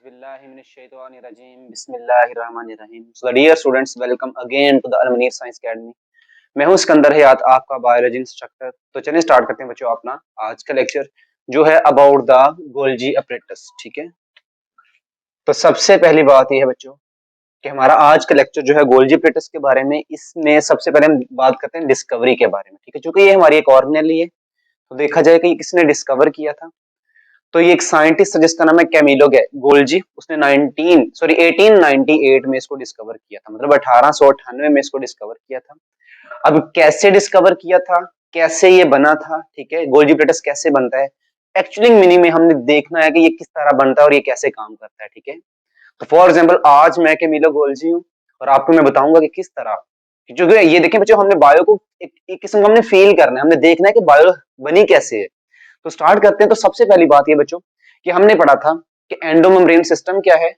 औज़ुबिल्लाहिमिनश्शैतानिर्रजीम बिस्मिल्लाहिर्रहमानिर्रहीम। So dear students, welcome again to the Al-Munir Science Academy। मैं हूं सिकंदर हयात, आपका बायोलॉजी इंस्ट्रक्टर। तो चलिए स्टार्ट करते हैं बच्चों अपना आज का लेक्चर जो है अबाउट द गोल्जी अपरेटस। ठीक है, तो सबसे पहली बात यह है बच्चों कि हमारा आज का लेक्चर जो है गोल्जी अपरेटस के बारे में। इसमें सबसे पहले हम बात करते हैं डिस्कवरी के बारे में। ठीक है, चूंकि ये हमारी एक ऑर्गेनेली है तो देखा जाए कि किसने डिस्कवर किया था। तो ये एक साइंटिस्ट है जिसका नाम है कैमिलो गोल्जी। उसने 1898 में इसको डिस्कवर किया था, मतलब 1898 में इसको डिस्कवर किया था। अब कैसे डिस्कवर किया था, कैसे ये बना था, ठीक है, गोल्जी अपरेटस कैसे बनता है, एक्चुअली मीनिंग में हमने देखना है कि ये किस तरह बनता है और ये कैसे काम करता है। ठीक है, तो फॉर एग्जाम्पल आज मैं कैमिलो गोल्जी हूँ और आपको मैं बताऊंगा कि किस तरह, क्योंकि ये देखें बच्चों, हमने बायो को एक किस्म का हमने फील करना है, हमने देखना है कि बायो बनी कैसे है। तो स्टार्ट करते हैं। तो सबसे पहली बात ये बच्चों कि हमने पढ़ा था कि एंडोमेम्ब्रेन सिस्टम क्या है।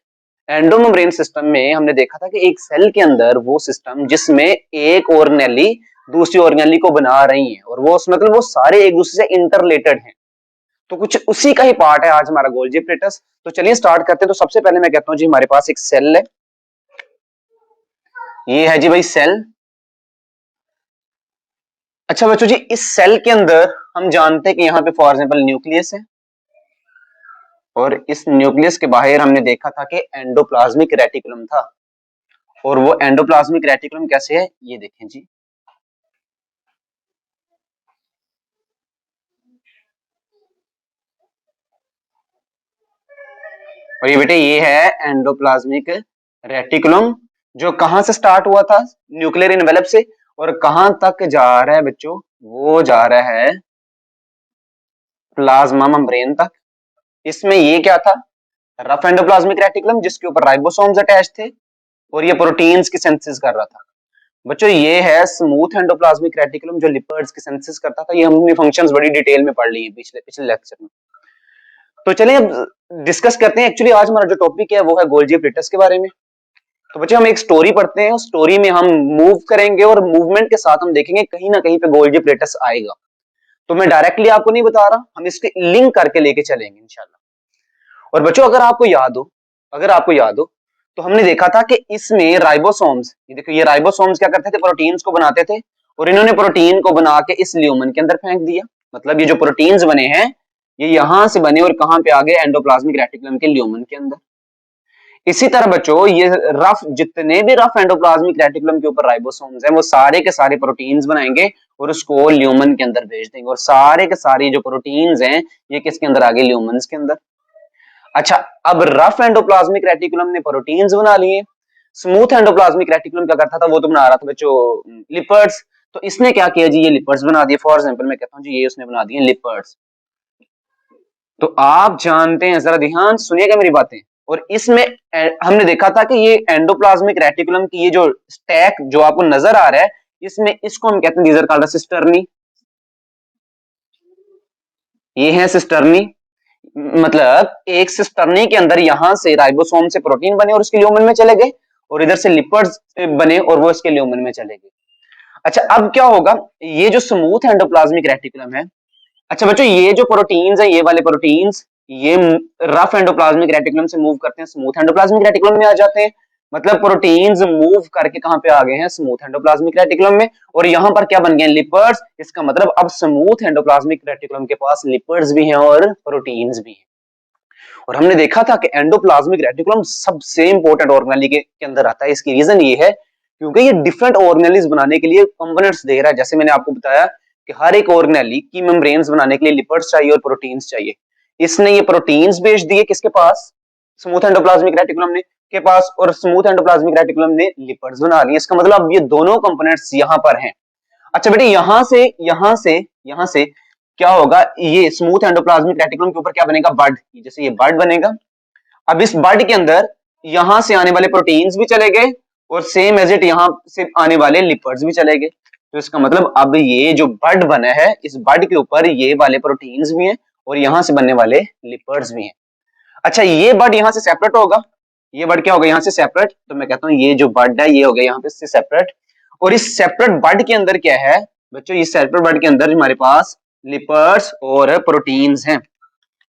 एंडोमेम्ब्रेन सिस्टम में हमने देखा था कि एक सेल के अंदर वो सिस्टम जिसमें एक ऑर्गेनेली दूसरी ऑर्गेनेली को बना रही है और वो मतलब वो सारे एक दूसरे से इंटरलेटेड हैं। तो कुछ उसी का ही पार्ट है आज हमारा गोल्जी अपरेटस। तो चलिए स्टार्ट करते हैं। तो सबसे पहले मैं कहता हूं जी, हमारे पास एक सेल है, ये है जी भाई सेल। अच्छा बच्चों जी, इस सेल के अंदर हम जानते हैं कि यहाँ पे फॉर एग्जाम्पल न्यूक्लियस है और इस न्यूक्लियस के बाहर हमने देखा था कि एंडोप्लाज्मिक रेटिकुलम था। और वो एंडोप्लाज्मिक रेटिकुलम कैसे है ये देखें जी। और ये बेटे ये है एंडोप्लाज्मिक रेटिकुलम, जो कहां से स्टार्ट हुआ था, न्यूक्लियर एनवेलप से, और कहां तक जा रहा है बच्चों, वो जा रहा है प्लाज्मा मेम्ब्रेन तक। इसमें ये क्या था, रफ एंडोप्लाज्मिक रेटिकुलम जिसके ऊपर राइबोसोम्स अटैच थे और ये प्रोटीन्स की सिंथेसिस कर रहा था। बच्चों ये है स्मूथ एंडोप्लाज्मिक रेटिकुलम जो लिपिड्स की सिंथेसिस करता था। ये हमने फंक्शंस बड़ी डिटेल में पढ़ ली है पिछले लेक्चर में। तो चलिए अब डिस्कस करते हैं। एक्चुअली आज हमारा जो टॉपिक है वो है गोल्जी अपरेटस के बारे में। तो बच्चों हम एक स्टोरी पढ़ते हैं, उस स्टोरी में हम मूव करेंगे और मूवमेंट के साथ हम देखेंगे कहीं ना कहीं पे गोल्जी अपरेटस आएगा। तो मैं डायरेक्टली आपको नहीं बता रहा, हम इसके लिंक करके लेके चलेंगे इंशाल्लाह। और बच्चों अगर आपको याद हो तो हमने देखा था कि इसमें राइबोसोम्स, ये देखो ये राइबोसोम्स क्या करते थे, प्रोटीन्स को बनाते थे और इन्होंने प्रोटीन को बना के इस ल्यूमन के अंदर फेंक दिया। मतलब ये जो प्रोटीन्स बने हैं ये यहां से बने और कहां पे आ गए, एंडोप्लाज्मिक रेटिकुलम के ल्यूमन के अंदर। इसी तरह बच्चों ये जितने भी रफ एंडोप्लाज्मिक रेटिकुलम के ऊपर राइबोसोम्स हैं वो सारे के सारे प्रोटीन्स बनाएंगे और उसको ल्यूमन के अंदर भेज देंगे, और सारे के सारे जो प्रोटीन्स हैं ये किसके अंदर आ गए, ल्यूमन्स के अंदर। अच्छा, अब रफ एंडोप्लाज्मिक रेटिकुलम ने प्रोटीन्स बना लिए, स्मूथ एंडोप्लाज्मिक रेटिकुलम क्या करता था, वो तो बना रहा था बच्चों लिपिड्स। तो इसने क्या किया जी, ये लिपिड्स बना दिए। फॉर एग्जांपल मैं कहता हूं जी, ये उसने बना दिए लिपिड्स। तो आप जानते हैं, जरा ध्यान सुनिएगा मेरी बातें। और इसमें हमने देखा था कि ये एंडोप्लाज्मिक रेटिकुलम की ये जो स्टैक जो आपको नजर आ रहा है, इसमें इसको हम कहते हैं दीज आर कॉल्ड सिस्टर्नी। ये है सिस्टर्नी, मतलब एक सिस्टर्नी के अंदर यहां से राइबोसोम से प्रोटीन बने और उसके ल्यूमन में चले गए, और इधर से लिपिड्स बने और वो इसके ल्यूमन में चले गए। अच्छा, अब क्या होगा, ये जो स्मूथ एंडोप्लाज्मिक रेटिकुलम है, अच्छा बच्चों ये जो प्रोटीन्स है, ये वाले प्रोटीन्स ये रफ एंडोप्लाज्मिक रेटिकुलम से मूव करते हैं, स्मूथ एंडोप्लाज्मिक रेटिकुलम में आ जाते हैं। मतलब प्रोटीन्स मूव करके कहां पे आ गए हैं, स्मूथ एंडोप्लाज्मिक रेटिकुलम में, और यहां पर क्या बन गए, लिपिड्स। इसका मतलब अब स्मूथ एंडोप्लाज्मिक रेटिकुलम के पास लिपिड्स भी हैं और प्रोटीन्स भी हैं। और हमने देखा था कि एंडोप्लाज्मिक रेटिकुलम सबसे इंपॉर्टेंट ऑर्गेनेली के अंदर आता है। इसकी रीजन ये है क्योंकि ये डिफरेंट ऑर्गेनेलीज बनाने के लिए कंपोनेंट्स दे रहा है। जैसे मैंने आपको बताया कि हर एक ऑर्गेनेली की मेम्ब्रेन्स बनाने के लिए लिपिड्स चाहिए और प्रोटीन्स चाहिए। इसने ये प्रोटीन्स भेज दिए किसके पास, स्मूथ एंडोप्लाज्मिक रेटिकुलम ने के पास, और स्मूथ एंडोप्लाज्मिक रेटिकुलम ने लिपिड्स बना लिए। इसका मतलब अब ये दोनों कंपोनेंट्स यहां पर हैं। अच्छा बेटे, यहां से क्या होगा, ये स्मूथ एंडोप्लाज्मिक रेटिकुलम के ऊपर क्या बनेगा, बड। जैसे ये बड बनेगा, अब इस बड के अंदर यहां से आने वाले प्रोटीन्स भी चले गए और सेम एज इट यहां से आने वाले लिपिड्स भी चले गए। तो इसका मतलब अब ये जो बड बना है, इस बड के ऊपर ये वाले प्रोटीन्स भी हैं और यहां से बनने वाले लिपिड्स भी हैं। अच्छा, ये बड यहां से सेपरेट होगा, ये बड क्या होगा, यहां से सेपरेट। तो मैं कहता हूं ये जो बड है ये हो गया यहां पे से सेपरेट, और इस सेपरेट बड के अंदर क्या है बच्चों, इस सेपरेट बड के अंदर हमारे पास लिपिड्स और प्रोटीन्स हैं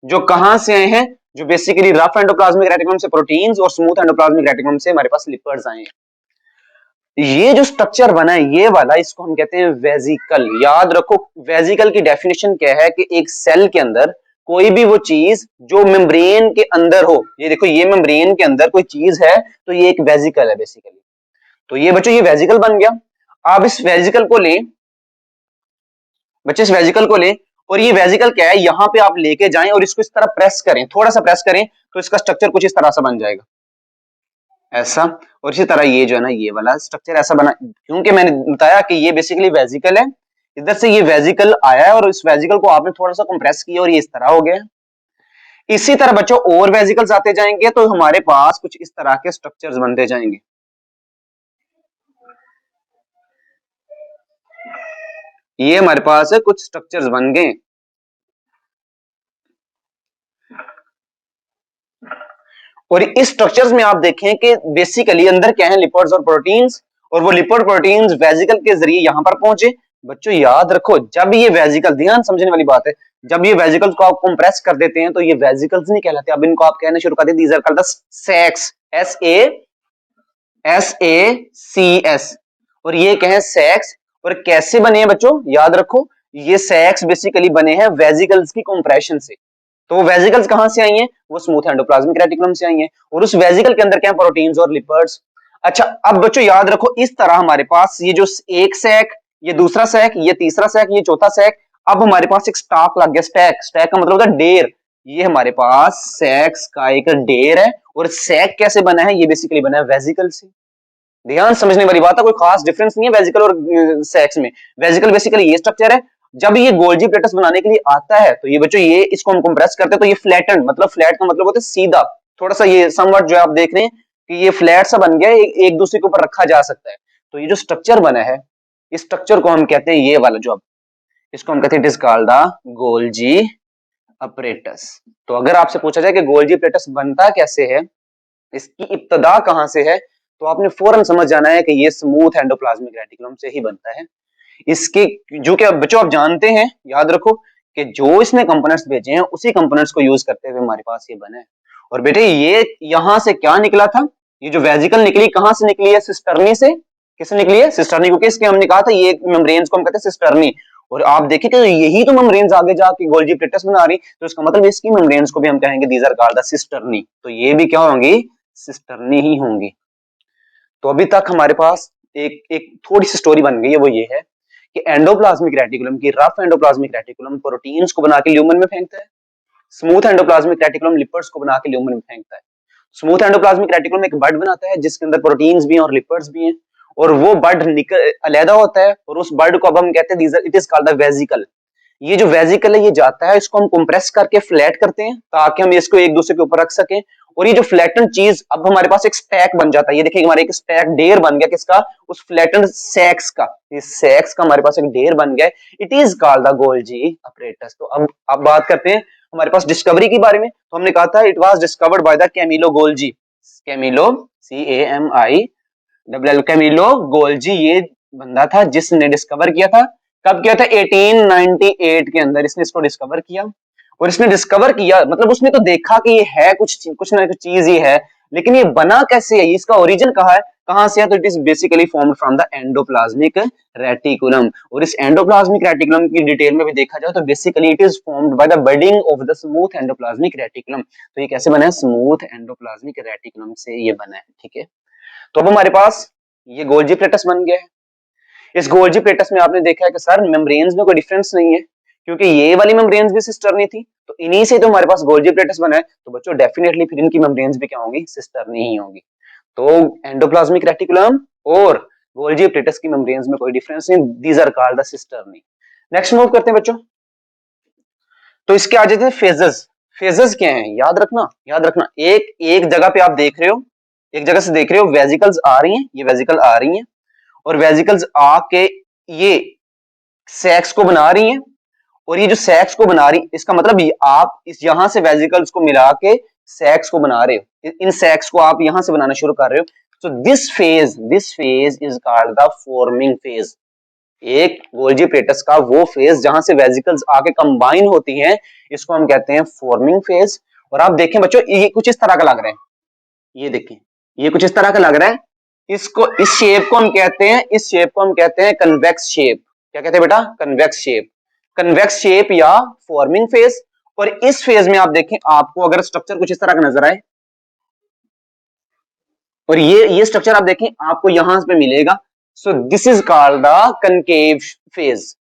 जो कहां से आए हैं, जो बेसिकली रफ एंडोप्लाज्मिक रेटिकुलम से प्रोटीन्स और स्मूथ एंडोप्लाज्मिक रेटिकुलम से हमारे पास लिपिड्स आए हैं। ये जो स्ट्रक्चर बना है ये वाला, इसको हम कहते हैं वेजिकल। याद रखो वेजिकल की डेफिनेशन क्या है कि एक सेल के अंदर कोई भी वो चीज जो मेम्ब्रेन के अंदर हो, ये देखो ये मेम्ब्रेन के अंदर कोई चीज है तो ये एक वेजिकल है बेसिकली। तो ये बच्चों ये वेजिकल बन गया। आप इस वेजिकल को लें बच्चे, इस वेजिकल को लें और ये वेजिकल क्या है, यहां पे आप लेके जाएं और इसको इस तरह प्रेस करें, थोड़ा सा प्रेस करें तो इसका स्ट्रक्चर कुछ इस तरह से बन जाएगा ऐसा। और इसी तरह ये जो है ना ये वाला स्ट्रक्चर ऐसा बना, क्योंकि मैंने बताया कि ये बेसिकली वेजिकल है। इधर से ये वेजिकल आया है और इस वेजिकल को आपने थोड़ा सा कंप्रेस किया और ये इस तरह हो गया। इसी तरह बच्चों और वेजिकल्स आते जाएंगे तो हमारे पास कुछ इस तरह के स्ट्रक्चर्स बनते जाएंगे। ये हमारे पास है कुछ स्ट्रक्चर्स बन गए। और इस स्ट्रक्चर्स में आप देखें कि बेसिकली अंदर क्या है, लिपिड्स और प्रोटीन्स, और वो लिपिड प्रोटीन्स वेजिकल के जरिए यहां पर पहुंचे। बच्चों याद रखो जब ये वेजिकल, ध्यान समझने वाली बात है, जब ये वेजिकल्स को आप कंप्रेस कर देते हैं तो ये वेजिकल्स नहीं कहलाते, अब इनको आप कहना शुरू कर देते these are called the sacs, SACS। और ये क्या है, सैक्स। और कैसे बने हैं बच्चों, याद रखो ये सैक्स बेसिकली बने हैं वेजिकल्स की कंप्रेशन से। तो वो वेजिकल्स कहां से आई हैं, वो स्मूथ एंडोप्लाज्मिक रेटिकुलम से आई हैं और उस वेजिकल के अंदर क्या है, प्रोटीन्स और लिपिड्स। अच्छा अब बच्चों याद रखो इस तरह हमारे पास ये जो एक सैक, ये दूसरा सैक, ये तीसरा सैक, ये चौथा सैक, अब हमारे पास एक स्टॉक लग गया। स्टैक, स्टैक का मतलब होता है ढेर। ये हमारे पास सैक्स का एक ढेर है। और सैक कैसे बना है, ये बेसिकली बना है वेजिकल से। ध्यान समझने वाली बात है, कोई खास डिफरेंस नहीं है वेजिकल और सेक्स में। वेजिकल बेसिकली ये स्ट्रक्चर है। जब ये गोल्जी प्लेटस बनाने के लिए आता है तो ये बच्चों ये इसको हम कंप्रेस करते हैं तो ये फ्लैटन, मतलब फ्लैट का मतलब होता है सीधा, थोड़ा सा ये समवट जो आप देख रहे हैं कि ये फ्लैट सा बन गया है, एक दूसरे के ऊपर रखा जा सकता है। तो ये जो स्ट्रक्चर बना है, इस स्ट्रक्चर को हम कहते हैं ये वाला जो, अब इसको हम कहते हैं it is called the Golgi apparatus. तो अगर आपसे पूछा जाए कि गोल्जी प्लेटस बनता कैसे है, इसकी इब्तदा कहां से है, तो आपने फौरन समझ जाना है कि ये स्मूथ एंडोप्लाज्मिक रेटिकुलम से ही बनता है। इसके जो कि बच्चों आप जानते हैं, याद रखो कि जो इसने कंपोनेंट्स भेजे हैं उसी कंपोनेंट्स को यूज करते हुए हमारे पास ये बना है। और बेटे ये यहां से क्या निकला था, ये जो वेजिकल निकली कहां से निकली है, सिस्टर्नी से। किससे निकली है, सिस्टर्नी, क्योंकि इसके हमने कहा था ये मेम्ब्रेन्स को हम कहते हैं सिस्टर्नी। और आप देखिए कि यही तो मेम्ब्रेन्स आगे जाके गोल्जी प्लेटस बना रही, तो इसका मतलब इसकी मेम्ब्रेन्स को भी हम कहेंगे these are called the cisternae. तो ये भी क्या होंगी, सिस्टर्नी ही होंगी। तो अभी तक हमारे पास एक एक थोड़ी सी स्टोरी बन गई है, वो ये है कि एंडोप्लाज्मिक रेटिकुलम की रफ एंडोप्लाज्मिक रेटिकुलम प्रोटीन्स को बना के ल्यूमन में फेंकता है, स्मूथ एंडोप्लाज्मिक रेटिकुलम लिपिड्स को बना के ल्यूमन में फेंकता है। स्मूथ एंडोप्लाज्मिक रेटिकुलम एक बड बनाता है जिसके अंदर प्रोटीन्स भी हैं और लिपिड्स भी हैं, और वो बड निकल अलग होता है और उस बड को अब हम कहते हैं it is called the vesicle. ये जो वेजिकल है ये जाता है, इसको हम कंप्रेस करके फ्लैट करते हैं ताकि हम इसको एक दूसरे के ऊपर रख सकें। और ये जो फ्लैटन चीज, अब हमारे पास एक स्टैक बन जाता है। ये देखिए हमारे एक स्टैक ढेर बन गया, किसका, उस फ्लैटन सैक्स का। इस सैक्स का हमारे पास एक ढेर बन गया, it is called the Golgi apparatus. तो अब बात करते हैं हमारे पास डिस्कवरी के बारे में। तो हमने कहा था it was discovered by the Camillo Golgi, Camillo CAMILL, Camillo Golgi ये बंदा था जिसने डिस्कवर किया था। कब किया था, 1898 के अंदर इसने इसको डिस्कवर किया। और इसने डिस्कवर किया मतलब उसने तो देखा कि ये है कुछ ना कुछ चीज ही है, लेकिन ये बना कैसे है, इसका ओरिजिन कहाँ है, कहां से है, तो it is basically formed from the endoplasmic reticulum. और इस एंडोप्लाज्मिक रेटिकुलम की डिटेल में भी देखा जाए तो basically it is formed by the budding of the smooth endoplasmic reticulum. तो ये कैसे बना है, स्मूथ एंडोप्लाज्मिक रेटिकुलम से ये बना है, ठीक है। तो अब हमारे पास ये गोल्जी प्लेटस बन गया है। इस गोल्जी प्लेटस में आपने देखा है कि सर मेम्ब्रेन्स में कोई डिफरेंस नहीं है, क्योंकि ये वाली मेम्ब्रेन्स भी सिस्टर्नी थी, तो इन्हीं से तो हमारे पास गोल्जी प्लेटस बना है। तो बच्चों डेफिनेटली फिर इनकी मेम्ब्रेन्स भी क्या होंगी, सिस्टर्नी ही होंगी। तो एंडोप्लाज्मिक रेटिकुलम और गोल्जी प्लेटस की मेम्ब्रेन्स में कोई डिफरेंस नहीं, these are called the cisternae. Next move करते हैं बच्चों। तो इसके आ जाते हैं फेजेस। फेजेस क्या हैं, याद रखना एक एक जगह पे आप देख रहे हो, एक जगह से देख रहे हो वेजिकल्स आ रही हैं, ये वेजिकल आ रही हैं और वेजिकल्स आके ये सेक्स को बना रही हैं। और ये जो सेक्स को बना रही, इसका मतलब ये आप इस यहां से वेजिकल्स को मिला के सेक्स को बना रहे हो, इन सेक्स को आप यहां से बनाना शुरू कर रहे हो। So this phase is called the forming phase. एक गोल्जी प्लेटस का वो फेज जहां से वेजिकल्स आके कंबाइन होती हैं, इसको हम कहते हैं फॉर्मिंग फेज। और आप देखें बच्चों ये कुछ इस तरह का लग रहा है, ये देखें ये कुछ इस तरह का लग रहा है। इसको इस शेप को हम कहते हैं, इस शेप को हम कहते हैं कन्वेक्स शेप। क्या कहते हैं बेटा? Convex shape. कन्वेक्स शेप या फॉर्मिंग फेज। और इस फेज में आप देखें, आपको अगर स्ट्रक्चर कुछ इस तरह का नजर आए, और ये स्ट्रक्चर आप देखें आपको यहां पे मिलेगा। So this is called the concave phase.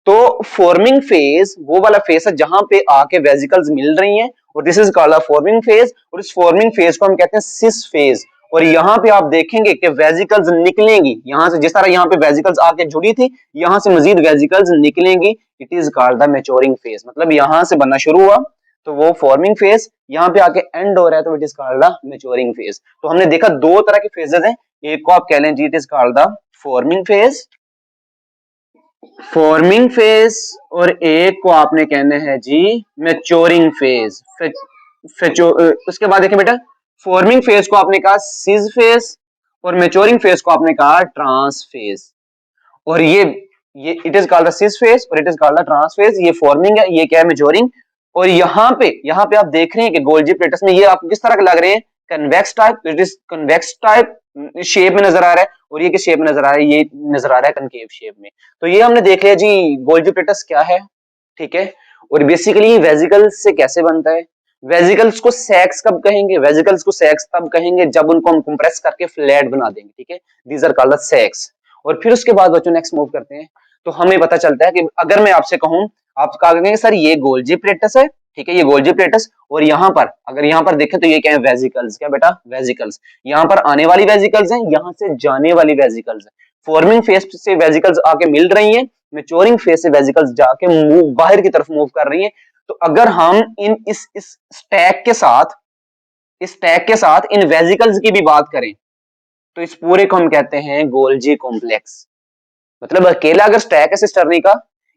तो फॉर्मिंग फेज वो वाला फेज है जहां पे आके वेजिकल्स मिल रही हैं, और this is called a forming phase. और इस फॉर्मिंग फेज को हम कहते हैं सिस फेज। और यहाँ पे आप देखेंगे कि वेजिकल्स निकलेंगी यहां से, जिस तरह यहाँ पे वेजिकल्स आके जुड़ी थी, यहां से मजीद वेजिकल्स निकलेंगी। It is called the maturing phase. मतलब यहां से बनना शुरू हुआ तो वो फॉर्मिंग फेज, यहाँ पे आके एंड हो रहा है तो it is called the maturing phase. तो हमने देखा दो तरह के फेजेस हैं, एक को आप कह लें जी it is called the forming phase, forming phase, और एक को आपने कहना है जी मैच्योरिंग फेज। उसके बाद देखिए बेटा, फॉर्मिंग फेज को आपने कहा सिज फेज, और मैच्योरिंग फेज को आपने कहा ट्रांस फेज। और ये it is called the cis phase और it is called the trans phase. ये फॉर्मिंग है, ये क्या है? मैच्योरिंग। और यहाँ पे आप देख रहे हैं कि गोल्जी प्लेटस में ये आपको किस तरह के लग रहे हैं? Convex type. It is convex type shape में नजर आ रहा है, और ये किस शेप में नजर आ रहा है? ये नजर आ रहा है कनकेव शेप में। तो ये हमने देख लिया जी गोल्जी प्लेटस क्या है, ठीक है। और बेसिकली वेजिकल्स से कैसे बनता है। वेजिकल्स को सैक्स कब कहेंगे? वेजिकल्स को सैक्स तब कहेंगे जब उनको हम कंप्रेस करके फ्लैट बना देंगे, ठीक है। These are called the sacs. और फिर उसके बाद बच्चों नेक्स्ट मूव करते हैं, तो हमें पता चलता है कि अगर मैं आपसे कहूं, आप कहेंगे सर ये गोल्जी प्लेटस है, ठीक है, ये गोल्जी प्लेटस। और यहाँ पर अगर यहाँ पर देखें तो ये क्या है? वेजिकल्स। क्या बेटा? वेजिकल्स। यहाँ पर आने वाली वेजिकल्स हैं, यहाँ से जाने वाली वेजिकल्स हैं। फॉर्मिंग फेज से वेजिकल्स आके मिल रही हैं, मैच्योरिंग फेज से वेजिकल्स जाके मूव बाहर की तरफ मूव कर रही हैं। तो अगर हम इस स्टैक के साथ, इस स्टैक के साथ इन वेजिकल्स की भी बात करें तो इस पूरे को हम कहते हैं गोल्जी कॉम्प्लेक्स। मतलब अकेला अगर स्टैक है सिस्टर्नी का,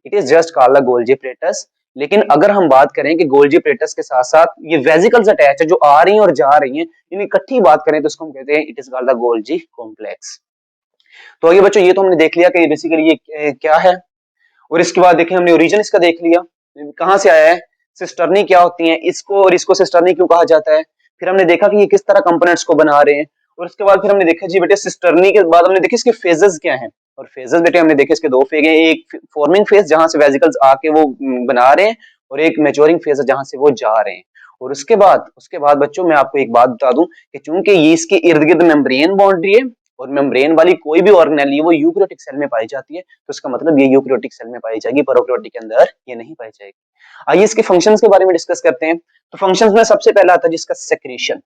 it is just called Golgi plates. लेकिन अगर हम बात करें कि गोल्जी प्लेटस के साथ साथ ये वेजिकल्स अटैच है जो आ रही हैं और जा रही हैं, इनकी इकट्ठी बात करें तो इसको हम कहते हैं it is called Golgi complex. तो ये बच्चों ये तो हमने देख लिया कि बेसिकली ये क्या है। और इसके बाद देखें हमने ओरिजिन इसका देख लिया, कहां से आया है, सिस्टर्नी क्या होती है, इसको और इसको सिस्टर्नी क्यों कहा जाता है। फिर हमने देखा कि ये किस तरह कंपोनेंट्स को बना रहे हैं। और उसके बाद फिर हमने देखा जी बेटे सिस्टर्नी के बाद हमने देखा इसके फेजेस क्या हैं। और फेजेस बेटे हमने देखे इसके दो फेज हैं, एक फॉर्मिंग फेज जहां से वेजिकल्स आके वो बना रहे हैं, और एक मैच्योरिंग फेज है जहां से वो जा रहे हैं। और उसके बाद बच्चों मैं आपको एक बात बता दूं कि चूंकि ये इसके इर्द गिर्द मेम्ब्रेन बाउंड्री है, और मेम्ब्रेन वाली कोई भी ऑर्गेनेल वो यूकैरियोटिक सेल में पाई जाती है, तो इसका मतलब ये यूकैरियोटिक सेल में पाई जाएगी, प्रोकैरियोटिक के अंदर ये नहीं पाई जाएगी। आइए इसके फंक्शंस के बारे में डिस्कस करते हैं। तो फंक्शंस में सबसे पहला आता है जिसका सेक्रेशन।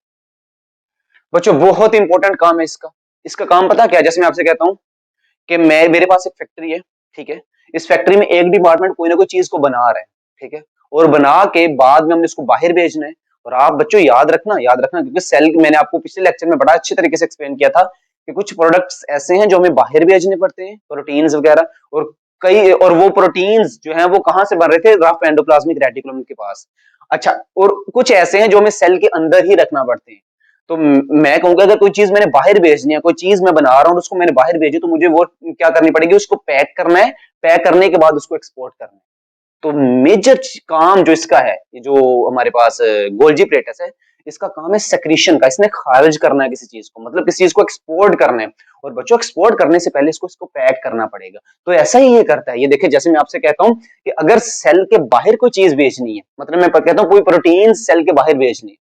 बच्चों बहुत इंपॉर्टेंट काम है इसका। इसका काम पता क्या है? जैसे मैं आपसे कहता हूं कि मेरे पास एक फैक्ट्री है, ठीक है। इस फैक्ट्री में एक डिपार्टमेंट कोई ना कोई चीज को बना रहा है, ठीक है, और बना के बाद में हमने इसको बाहर भेजना है। और आप बच्चों याद रखना क्योंकि सेल, मैंने आपको पिछले लेक्चर में बड़ा अच्छे तरीके से एक्सप्लेन किया था कि कुछ प्रोडक्ट्स ऐसे हैं जो हमें बाहर भेजने पड़ते हैं, प्रोटीन्स वगैरह। और वो प्रोटीन्स जो हैं वो कहां से बन रहे थे? रफ एंडोप्लाज्मिक रेटिकुलम के पास। अच्छा, और कुछ ऐसे हैं जो हमें सेल के अंदर ही रखना पड़ते हैं। तो मैं कहूंगा अगर कोई चीज मैंने बाहर भेजनी है, कोई चीज मैं बना रहा हूँ उसको मैंने बाहर भेजी, तो मुझे वो क्या करनी पड़ेगी? उसको पैक करना है, पैक करने के बाद उसको एक्सपोर्ट करना है। तो मेजर काम जो इसका है, ये जो हमारे पास गोल्जी प्लेटस है, इसका काम है सेक्रीशन का। इसने खारिज करना है किसी चीज को, मतलब किसी चीज को एक्सपोर्ट करना है। और बच्चों एक्सपोर्ट करने से पहले इसको पैक करना पड़ेगा। तो ऐसा ही ये करता है। ये देखिए, जैसे मैं आपसे कहता हूं कि अगर सेल के बाहर कोई चीज भेजनी है, मतलब मैं कहता हूं कोई प्रोटीन सेल के बाहर भेजनी है।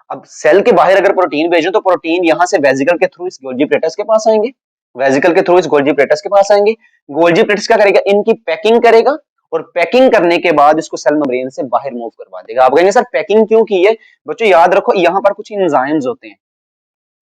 अब सेल के बाहर अगर प्रोटीन भेजो तो प्रोटीन यहां से वेजिकल के थ्रू इस गोल्जी प्लेटस के पास आएंगे, वेजिकल के थ्रू इस गोल्जी प्लेटस के पास आएंगे। गोल्जी प्लेटस क्या करेगा? इनकी पैकिंग करेगा, और पैकिंग करने के बाद इसको सेल मेम्ब्रेन से बाहर मूव करवा देगा। आप कहेंगे सर पैकिंग क्यों की है? बच्चों याद रखो यहाँ पर कुछ एंजाइम्स होते हैं।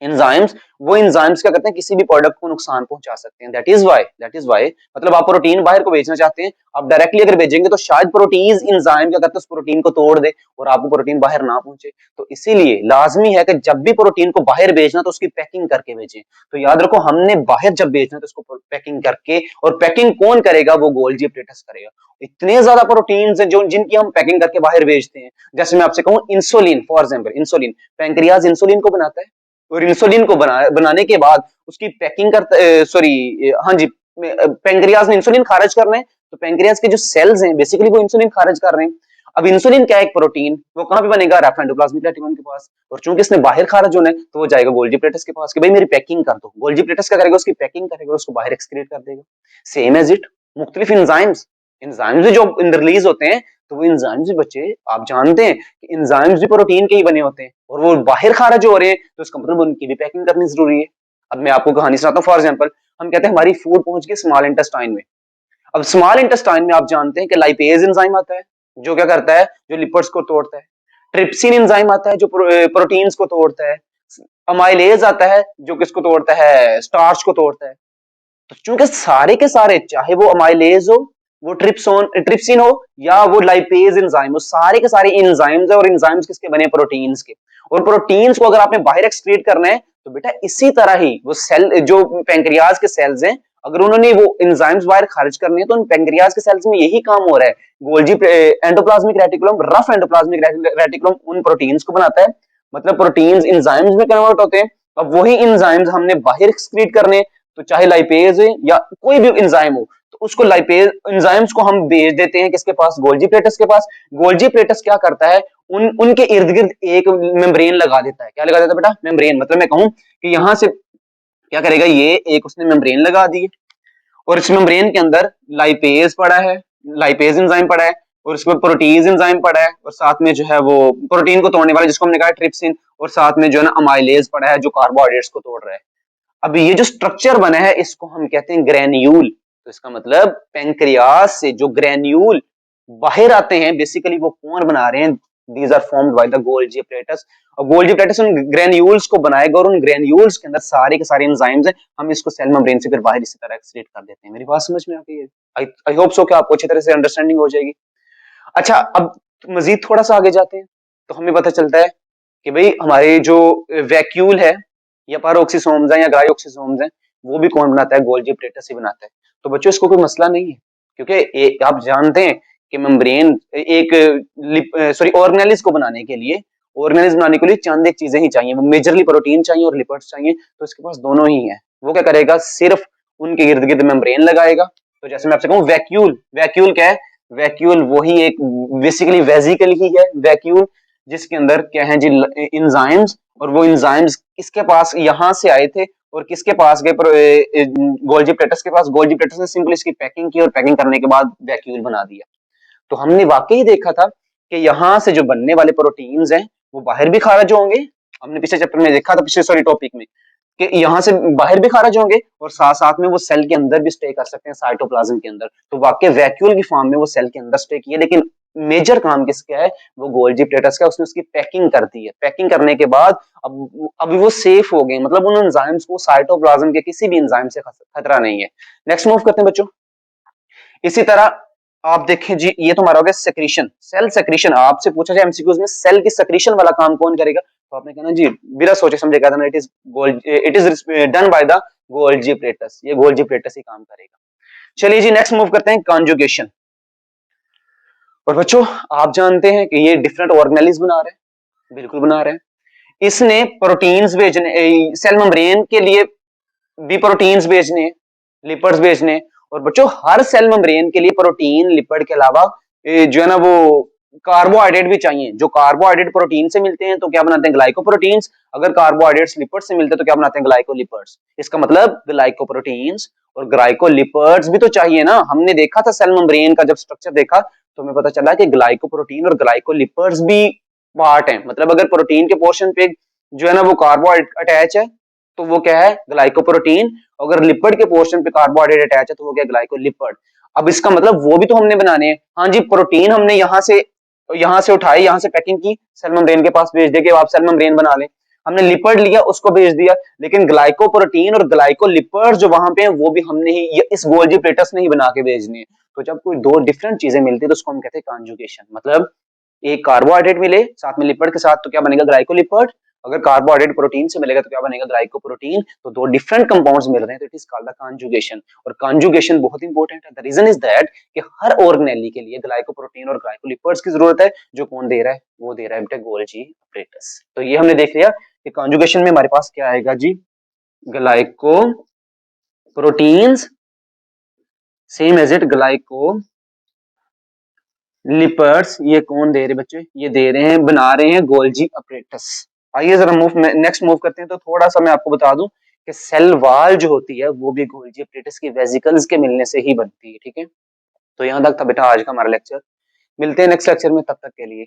एंजाइम्स, वो एंजाइम्स क्या करते हैं? किसी भी प्रोडक्ट को नुकसान पहुंचा सकते हैं। दैट इज वाई मतलब आप प्रोटीन बाहर को भेजना चाहते हैं, आप डायरेक्टली अगर भेजेंगे तो शायद प्रोटीन एंजाइम क्या करते हैं? उस प्रोटीन को तोड़ दे और आपको प्रोटीन बाहर ना पहुंचे। तो इसीलिए लाजमी है कि जब भी प्रोटीन को बाहर भेजना तो उसकी पैकिंग करके भेजें। तो याद रखो, हमने बाहर जब भेजना तो उसको पैकिंग करके, और पैकिंग कौन करेगा? वो गोल्जी प्लेटस करेगा। इतने ज्यादा प्रोटीन है जो जिनकी हम पैकिंग करके बाहर भेजते हैं। जैसे मैं आपसे कहूं insulin, for example insulin, pancreas insulin को बनाता है, और इंसुलिन को बनाने के बाद उसकी पैकिंग करता, सॉरी हाँ जी, पैंक्रियाज ने इंसुलिन खारिज करना है, तो पैंक्रियाज के जो सेल्स हैं बेसिकली वो इंसुलिन खारिज कर रहे हैं। अब इंसुलिन क्या है, एक प्रोटीन, वो कहाँ पे बनेगा, रैप्ट एंडोप्लाज्मिक रेटिकुलम के पास, और चूंकि इसने बाहर खारिज होना है तो वो जाएगा गोल्जी प्लेटस के पास कि भाई मेरी पैकिंग कर दो। गोल्जी प्लेटस क्या करेगा, उसकी पैकिंग करेगा, उसको बाहर एक्सक्रीट कर देगा। सेम एज इट मुख्तलिफ इंजाइम्स, इंजाइम्स भी जो रिलीज होते हैं, तो वो इंजाइम्स भी बच्चे आप जानते हैं कि इंजाइम्स भी प्रोटीन के ही बने होते हैं, और वो बाहर खारिज हो रहे हैं तो इसका मतलब उनकी भी पैकिंग करनी जरूरी है। अब मैं आपको कहानी सुनाता हूँ। फॉर एग्जाम्पल हम कहते हैं हमारी फूड पहुंच गई स्मॉल इंटेस्टाइन में। अब स्मॉल इंटेस्टाइन में आप जानते हैं कि लाइपेज एंजाइम आता है जो क्या करता है, जो लिपिड्स को तोड़ता है। ट्रिप्सिन एंजाइम आता है जो प्रोटीन्स को तोड़ता है। अमाइलेज आता है जो किसको तोड़ता है, स्टार्च को तोड़ता है। तो चूंकि सारे के सारे, चाहे वो अमाइलेज हो, वो ट्रिप्सिन हो, या वो लाइपेज एंजाइम हो, सारे के सारे एंजाइम्स है, और एंजाइम्स किसके बने, प्रोटीन्स के। और प्रोटीन्स को अगर आपने बाहर एक्सक्रीट करना है तो बेटा इसी तरह ही वो सेल, जो पेंक्रियाज के सेल्स हैं, अगर उन्होंने वो एंजाइम्स बाहर खारिज करने हैं तो उन पेंक्रियाज के सेल्स में यही काम हो रहा है। Golgi endoplasmic reticulum, rough endoplasmic reticulum उन प्रोटीन्स को बनाता है, मतलब प्रोटीन्स एंजाइम्स में कन्वर्ट होते हैं। अब वही एंजाइम्स हमने बाहर एक्सक्रीट करने, तो चाहे लाइपेज है या कोई भी एंजाइम हो, तो उसको लाइपेज एंजाइम्स को हम भेज देते हैं किसके पास, गोल्जी प्लेटस के पास। गोल्जी प्लेटस क्या करता है, उनके इर्द गिर्द एक मेम्ब्रेन लगा देता है। क्या लगा देता है बेटा, मेम्ब्रेन। मतलब मैं कहूं कि यहां से क्या करेगा, ये एक उसने मेम्ब्रेन लगा दी, और इस मेम्ब्रेन के अंदर लाइपेज पड़ा है, लाइपेज एंजाइम पड़ा है, और इसमें प्रोटीज एंजाइम पड़ा है, और साथ में जो है वो प्रोटीन को तोड़ने वाला जिसको हमने कहा ट्रिप्सिन, और साथ में जो है ना अमाइलेज पड़ा है जो कार्बोहाइड्रेट्स को तोड़ रहा है। अब ये जो स्ट्रक्चर बना है इसको हम कहते हैं ग्रेन्यूल। तो इसका मतलब पेंक्रियास से जो ग्रेन्यूल बाहर आते हैं, बेसिकली वो कौन बना रहे हैं, these are formed by the Golgi plates. और गोल्जी प्लेटस उन ग्रेन्यूल्स को बनाएगा, और उन ग्रेन्यूल्स के अंदर सारे के सारे एंजाइम्स हैं, हम इसको सेल मेम्ब्रेन से फिर बाहर इसी तरह एक्सक्रीट कर देते हैं। मेरी बात समझ में आ गई है? आई होप सो कि आपको अच्छी तरह से अंडरस्टैंडिंग हो जाएगी। अच्छा, अब मजीद थोड़ा सा आगे जाते हैं तो हमें पता चलता है कि भाई हमारे जो वैक्यूल है, या पैरोक्सिसोम्स हैं या ग्राइओक्सिसोम्स हैं, वो भी कौन बनाता है, गोल्जी प्लेटस ही बनाता है। तो बच्चों इसको कोई मसला नहीं है, क्योंकि आप जानते हैं कि मेम्ब्रेन एक ऑर्गेनेलिज को बनाने के लिए, ऑर्गेनेलिज बनाने के लिए चंद एक चीजें ही चाहिए, मेजरली प्रोटीन चाहिए और लिपिड्स चाहिए। तो इसके पास दोनों ही है। वो क्या करेगा, सिर्फ उनके इर्द गिर्द मेम्ब्रेन लगाएगा। तो जैसे मैं आपसे कहूँ वैक्यूल, वैक्यूल क्या है, वैक्यूल वही एक बेसिकली वेजिकल ही है वैक्यूल, जिसके अंदर क्या है जी, इंजाइम्स, और वो इंजाइम्स किसके पास यहां से आए थे और किसके पास गए, गोल्जी प्लेटस के पास। गोल्जी प्लेटस ने सिंपली इसकी पैकिंग की, और पैकिंग करने के बाद वैक्यूल बना दिया। तो हमने वाकई देखा था कि यहाँ से जो बनने वाले प्रोटीन्स हैं वो बाहर भी खारिज होंगे। हमने पिछले चैप्टर में देखा था, पिछले सॉरी टॉपिक में, कि यहाँ से बाहर भी खारिज होंगे और साथ साथ में वो सेल के अंदर भी स्टे कर सकते हैं, साइटोप्लाज्म के अंदर। तो वाकई वैक्यूल की फॉर्म में वो सेल के अंदर स्टे किए, लेकिन मेजर काम किसका है, वो गोल्जी प्लेटस का। उसने उसकी पैकिंग कर दी है। पैकिंग करने के बाद अब वो सेफ हो गए, मतलब उन एंजाइम्स को साइटोप्लाज्म के किसी भी एंजाइम से खतरा नहीं है। नेक्स्ट मूव करते हैं बच्चों। इसी तरह आप देखें जी, ये तो हमारा हो गया सेक्रीशन, सेल सेक्रीशन। आपसे पूछा जाए एमसीक्यूज में सेल की सेक्रीशन वाला काम कौन करेगा, तो आपने कहना जी बिना सोचे समझे कहना it is done by the Golgi plates. ये गोल्जी प्लेटस ही काम करेगा। चलिए जी नेक्स्ट मूव करते हैं, कॉन्जुगेशन। और बच्चों आप जानते हैं कि ये डिफरेंट ऑर्गेनेलिज बना रहे हैं, बिल्कुल बना रहे हैं। इसने प्रोटीन्स भेजने, सेल मेम्ब्रेन के लिए भी प्रोटीन्स भेजने, लिपिड्स भेजने। और बच्चों हर सेल मेम्ब्रेन के लिए प्रोटीन लिपिड के अलावा जो है ना वो कार्बोहाइड्रेट भी चाहिए। जो कार्बोहाइड्रेट प्रोटीन से मिलते हैं तो क्या बनाते हैं, ग्लाइकोप्रोटीन्स। अगर कार्बोहाइड्रेट्स लिपिड से मिलते हैं तो क्या बनाते हैं, ग्लाइकोलिपिड्स। इसका मतलब ग्लाइकोप्रोटीन्स और ग्लाइकोलिपिड्स भी तो चाहिए ना। हमने देखा था सेल मेम्ब्रेन का जब स्ट्रक्चर देखा तो हमें पता चला कि ग्लाइकोप्रोटीन और ग्लाइकोलिपिड्स भी पार्ट है। मतलब अगर प्रोटीन के पोर्शन पे जो है ना वो कार्बोहाइड्रेट अटैच है तो वो क्या है, ग्लाइकोप्रोटीन। अगर लिपिड के पोर्शन पे कार्बोहाइड्रेट अटैच है तो वो क्या, ग्लाइकोलिपिड। अब इसका मतलब वो भी तो हमने बनाने हैं। हाँ जी, प्रोटीन हमने यहाँ से उठाई, यहाँ से पैकिंग की, सेल मेम्ब्रेन के पास भेज दिया कि आप सेल मेम्ब्रेन बना लें। हमने लिपिड लिया, उसको भेज दिया। लेकिन ग्लाइकोप्रोटीन और ग्लाइकोलिपिड जो वहां पे हैं वो भी हमने ही, इस गोल्जी प्लेटस ने ही बना के भेजनी है। तो जब कोई दो डिफरेंट चीजें मिलती है तो उसको हम कहते हैं कॉन्जुगेशन। मतलब एक कार्बोहाइड्रेट मिले साथ में लिपिड के साथ तो क्या बनेगा, ग्लाइकोलिपिड। अगर कार्बोहाइड्रेट प्रोटीन से मिलेगा तो क्या बनेगा, ग्लाइकोप्रोटीन। तो दो डिफरेंट कंपाउंड्स मिल रहे हैं तो it is called the conjugation. और कॉन्जुगेशन बहुत इंपॉर्टेंट है। द रीजन इज दैट कि हर ऑर्गेनेली के लिए ग्लाइकोप्रोटीन और ग्लाइकोलिपिड्स की जरूरत है। जो कौन दे रहा है, वो दे रहा है बेटा गोल्जी प्लेटस। तो ये हमने देख लिया कि कॉन्जुगेशन में हमारे पास क्या आएगा जी, glycoproteins same as it glycolipids ये कौन दे रहे बच्चे, ये दे रहे हैं, बना रहे हैं गोल्जी अपरेटस। आइए जरा नेक्स्ट मूव करते हैं। तो थोड़ा सा मैं आपको बता दूं कि सेल वॉल जो होती है वो भी गोल्जी अपरेटस की वेसिकल्स के मिलने से ही बनती है। ठीक है, तो यहाँ तक था बेटा आज का हमारा लेक्चर। मिलते हैं नेक्स्ट लेक्चर में, तब तक के लिए।